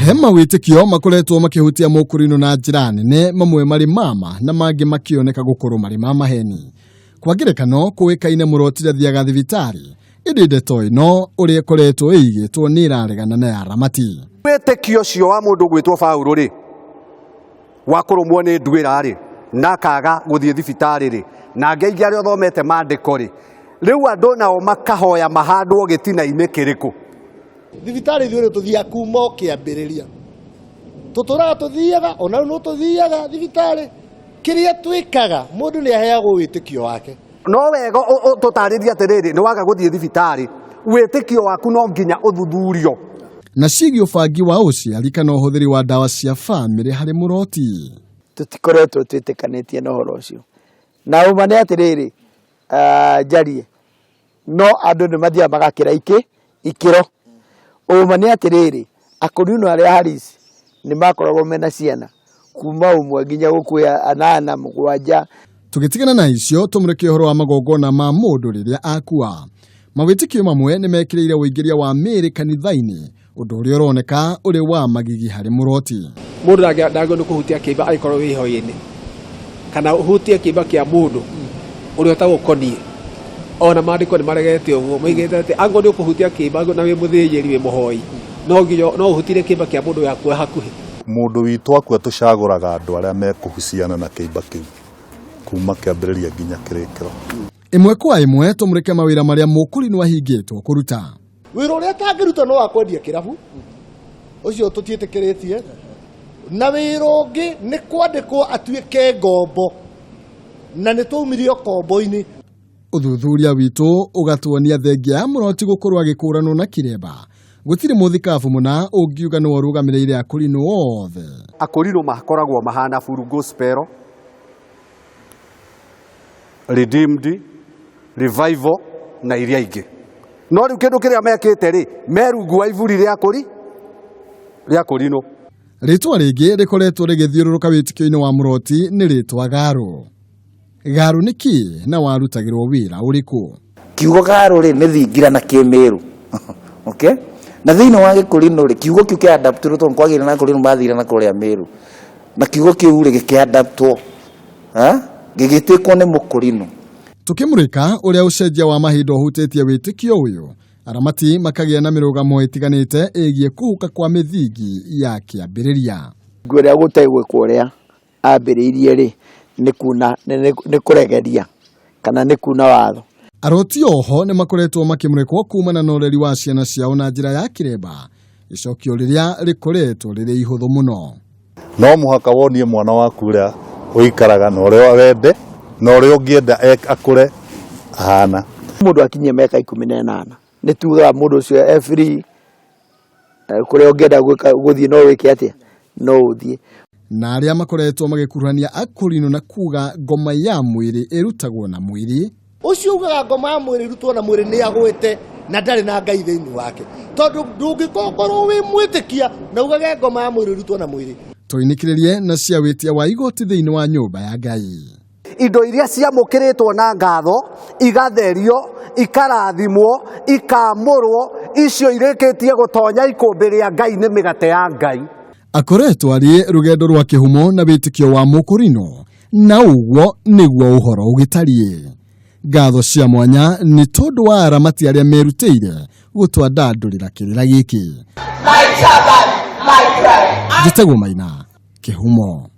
Hema witikio makoretwo makihutia mukurinu na njira nene, mamwe mari mama na mangi makioneka gukorwo mari mama heni. Kwa ngerekano kuikaine Muroti thiaga thibitari, indi ndeto ino uria koretwo igitwo ni iraregana na aroti. Witikio cio wa mundu gwitwo Paulo ri wakurumwo ni ndwira ri na kaga guthie thibitari ri na ngeingi ari othomete mandiko ri riu andu nao makahoya mahandwo gitina-ini kiriku. Thibitari ithuĩ tuthiaga kuma kĩambĩrĩria tutũraga tuthiaga ona no tuthiaga thibitari kiria twikaga mundu ni aheagwo witikio wake. No wega tutariria atiriri ni waga guthie thibitari witikio waku no nginya uthuthurio. Na cigi ubangi wa uciari kana uhuthiri wa dawa cia family hari Muroti. Tutikoretwo twitikanĩtie na ũhoro ũcio na uma nĩ atiriri njarie no andũ nĩ mathiaga magakĩra ikĩro. Uma nĩ atiriri akurinu aria harisi ni makoragwo mena ciana kuma umwe nginya gũkuya anana mũgwanja. Tugitigana na icio tumureke uhoro wa magongona ma mundu riria akua. Mawitikio mamwe ni mekireire uingiria wa mĩĩrĩ kanitha-ini, undu uria uroneka uri wa magigi hari Muroti. Mundu ndagĩrĩirwo nĩ kũhutia kĩimba angĩkorwo wĩhoĩ-inĩ kana uhutie kĩimba kĩa mundu uria ũtagũkoniĩ. Ona maandĩko nĩ maregete ũguo moigĩte atĩ angĩkorwo nĩ ũkũhutia kĩimba na wĩ mũthĩnjĩri wĩ mũhoi no ũhutire kĩimba kĩa mundu yaku hakuhĩ. Mundu witũ akua tucagũraga andũ arĩa mekũhuciana na kĩimba kĩu kuma kĩambĩrĩria nginya kĩrĩkĩro. Imwe kwa imwe tumureke mawira maria mukurinu ahingĩtwo kuruta. Wĩra ũrĩa atangĩruta no wa kwendia kĩrabu ũcio tũtiĩtĩkĩrĩtie, na wĩra ũngĩ nĩ kwandĩkwo atuĩke ngombo na nĩ twaumirio kombo-inĩ. Uthuthuria witu ugatuonia thengia Muroti gukorwo agikuranwo na kireba. Gutire muthikabu muna ungiuga no rugamirire akurinu othe. Akurinu makoragwo mahana full gospel, redeemed, revival na iria ingi. No riu kindu kiria mekite ri merungu wa ivuri ria kurinu. Ritwa ringi rikoretwo rigithiururuka witikio-ini wa Muroti ni ritwa garu. Garu ni ki na warutagirwo wira uriku? Kiugo garu ri ni thingira na kimiru. Okay? Na thiini wa gikurinu ri kiugo kiu kia adaptwo to kwagire na kurinu bathira na kuria miru. Na kiugo kiu ri kia adaptwo. Gigitikwo ni mukurinu. Tukimurika uria ucenjia wa mahinda uhutetie witikio uyu. Aroti makagia na mirugamo itiganite igie kuhuka kwa mithingi ya kiambiriria. Nguria gutegwe kuria ambiriirie ri ni kuregeria kana ni kuna watho. Aroti oho ni makoretwo makimurekwo kumana na ureri wa ciana ciao na njira ya kireba. Icokio riria rikoretwo riri ihuthu muno. No muhaka wonie mwana waku uria uikaraga na uria wende na uria ungienda akure ahana. Mundu akinyia miaka 18 ni tuga mundu ucio free kuria ungienda guthie no wike atia no uthie. Na aria makoretwo magikuruhania akurinu na kuga ngoma ya mwiri irutagwo na mwiri. Ucio ugaga ngoma ya mwiri irutwo na mwiri ni agwite na ndari na ngai thiini wake. Tondu ndungikorwo wi mwitikia na ugage ngoma ya mwiri irutwo na mwiri. Tuinikiririe na cia witia wa igoti thiini wa nyumba ya Ngai. Indo iria ciamukiritwo na ngatho igatherio ikarathimwo ikamurwo icio irikitie gutonya ikumbi ria Ngai ni migate ya Ngai. Akoretwo ari rugendo rwa kihumo na witikio wa mukurinu na uguo niguo uhoro ugitarie. Ngatho cia mwanya ni tondu wa aroti aria merutĩire gũtwandandũrĩra kĩrĩra gĩkĩ. Maina Kihumo.